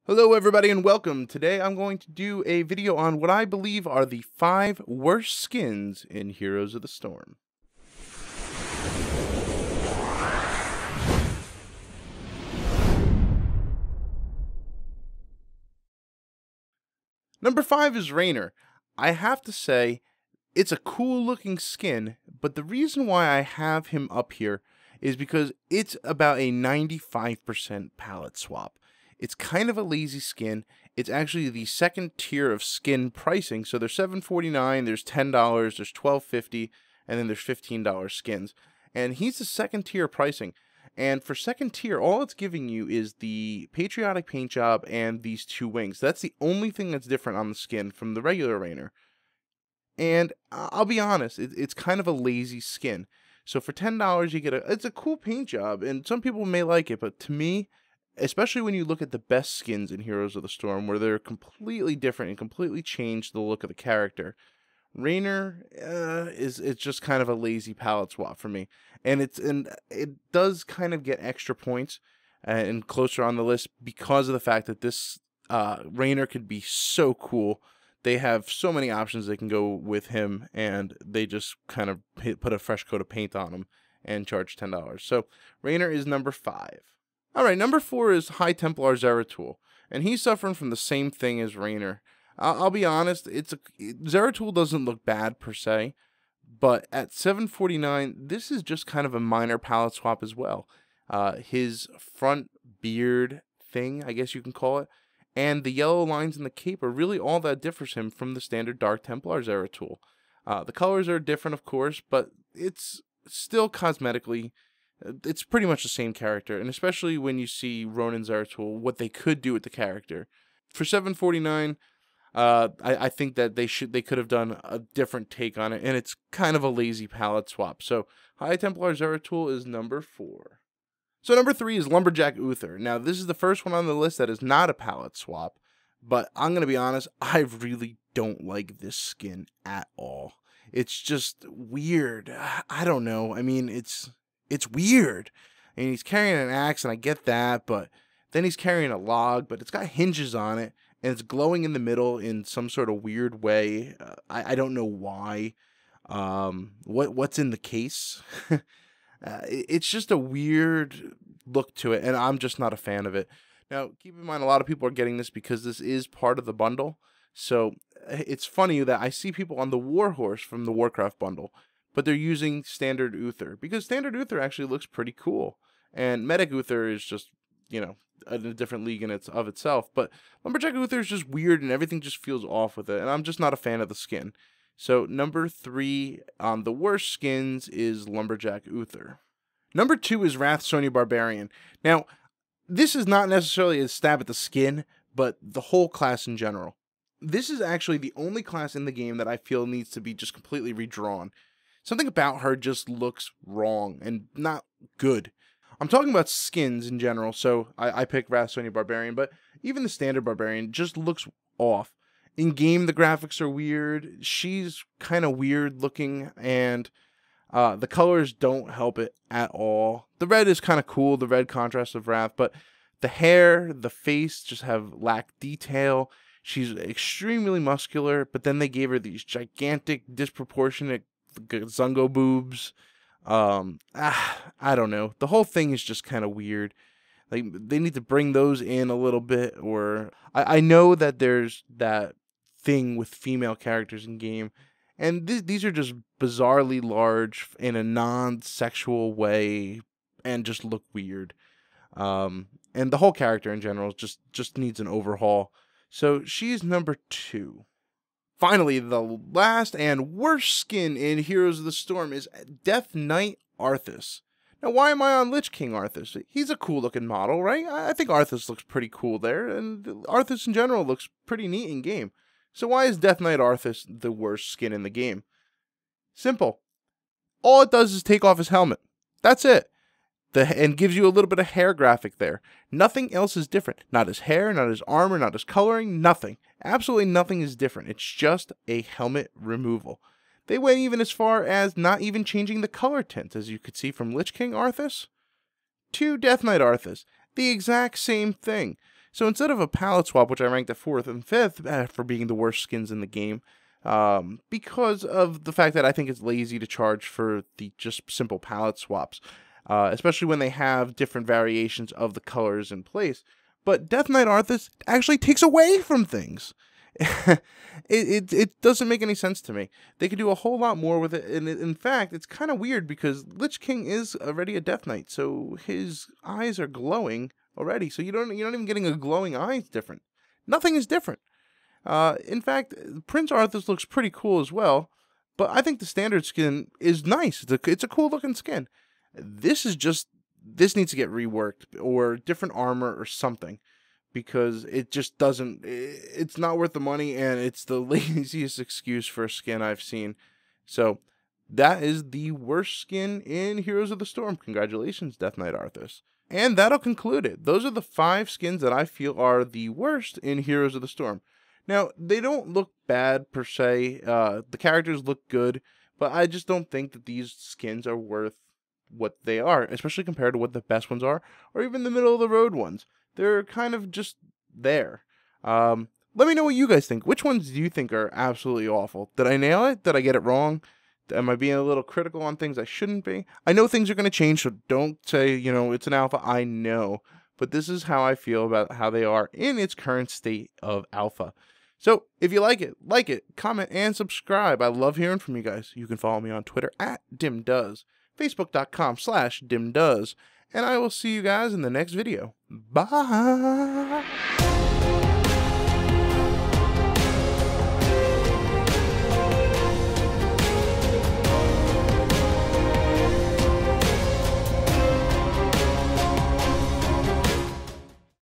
Hello everybody and welcome. Today I'm going to do a video on what I believe are the 5 worst skins in Heroes of the Storm. Number 5 is Raynor. I have to say, it's a cool looking skin, but the reason why I have him up here is because it's about a 95% palette swap. It's kind of a lazy skin. It's actually the second tier of skin pricing. So there's $7.49, there's $10, there's $12.50, and then there's $15 skins. And he's the second tier pricing. And for second tier, all it's giving you is the patriotic paint job and these 2 wings. That's the only thing that's different on the skin from the regular Raynor. And I'll be honest, it's kind of a lazy skin. So for $10, you get it's a cool paint job, and some people may like it, but to me, especially when you look at the best skins in Heroes of the Storm, where they're completely different and completely change the look of the character, Raynor it's just kind of a lazy palette swap for me, and it does kind of get extra points and closer on the list because of the fact that this Raynor could be so cool. They have so many options they can go with him, and they just kind of put a fresh coat of paint on him and charge $10. So Raynor is number 5. Alright, number 4 is High Templar Zeratul, and he's suffering from the same thing as Raynor. I'll be honest, Zeratul doesn't look bad per se, but at $7.49, this is just kind of a minor palette swap as well. His front beard thing, I guess you can call it, and the yellow lines in the cape are really all that differs him from the standard Dark Templar Zeratul. The colors are different, of course, but it's still cosmetically, it's pretty much the same character, and especially when you see Ronin Zeratul, what they could do with the character. For $7.49, I think that they could have done a different take on it, and it's kind of a lazy palette swap. So High Templar Zeratul is number 4. So number 3 is Lumberjack Ether. Now this is the first one on the list that is not a palette swap, but I'm gonna be honest, I really don't like this skin at all. It's just weird. I don't know. I mean, it's weird. And he's carrying an axe, and I get that, but then he's carrying a log, but it's got hinges on it, and it's glowing in the middle in some sort of weird way. I don't know why. What's in the case? It's just a weird look to it, and I'm just not a fan of it. Now, keep in mind, a lot of people are getting this because this is part of the bundle. So it's funny that I see people on the Warhorse from the Warcraft bundle, but they're using Standard Ether, because Standard Ether actually looks pretty cool. And Medic Ether is just, you know, a different league in itself. But Lumberjack Ether is just weird, and everything just feels off with it, and I'm just not a fan of the skin. So number 3 on the worst skins is Lumberjack Ether. Number 2 is Sonia Barbarian. Now, this is not necessarily a stab at the skin, but the whole class in general. This is actually the only class in the game that I feel needs to be just completely redrawn. Something about her just looks wrong and not good. I'm talking about skins in general, so I picked Sonia Barbarian, but even the standard Barbarian just looks off. In game, the graphics are weird. She's kind of weird looking, and the colors don't help it at all. The red is kind of cool, the red contrast of Wrath, but the hair, the face just lack detail. She's extremely muscular, but then they gave her these gigantic, disproportionate Zungo boobs. I don't know. The whole thing is just kind of weird. Like, they need to bring those in a little bit, or I know that there's that thing with female characters in game, and these are just bizarrely large in a non-sexual way and just look weird. And the whole character in general just needs an overhaul. So she's number 2. Finally, the last and worst skin in Heroes of the Storm is Death Knight Arthas. Now, why am I on Lich King Arthas? He's a cool-looking model, right? I think Arthas looks pretty cool there, and Arthas in general looks pretty neat in game. So why is Death Knight Arthas the worst skin in the game? Simple. All it does is take off his helmet. That's it. And gives you a little bit of hair graphic there. Nothing else is different. Not his hair, not his armor, not his coloring, nothing. Absolutely nothing is different. It's just a helmet removal. They went even as far as not even changing the color tint, as you could see from Lich King Arthas to Death Knight Arthas. The exact same thing. So instead of a palette swap, which I ranked at 4th and 5th for being the worst skins in the game, because of the fact that I think it's lazy to charge for the just simple palette swaps, especially when they have different variations of the colors in place. But Death Knight Arthas actually takes away from things. It doesn't make any sense to me. They could do a whole lot more with it, and in fact, it's kind of weird because Lich King is already a Death Knight, so his eyes are glowing already. So you're not even getting a glowing eye different. Nothing is different. In fact, Prince Arthas looks pretty cool as well, but I think the standard skin is nice. It's a cool looking skin. This needs to get reworked or different armor or something, because it just doesn't, it's not worth the money, and it's the laziest excuse for a skin I've seen. So that is the worst skin in Heroes of the Storm. Congratulations, Death Knight Arthas. And that'll conclude it. Those are the 5 skins that I feel are the worst in Heroes of the Storm. Now, they don't look bad per se. The characters look good, but I just don't think that these skins are worth what they are, especially compared to what the best ones are, or even the middle of the road ones. They're kind of just there. Let me know what you guys think. Which ones do you think are absolutely awful? Did I nail it? Did I get it wrong? Am I being a little critical on things I shouldn't be? I know things are going to change, so don't say, it's an alpha. I know. But this is how I feel about how they are in its current state of alpha. So if you like it, comment, and subscribe. I love hearing from you guys. You can follow me on Twitter at DimDoes, Facebook.com/DimDoes, and I will see you guys in the next video. Bye!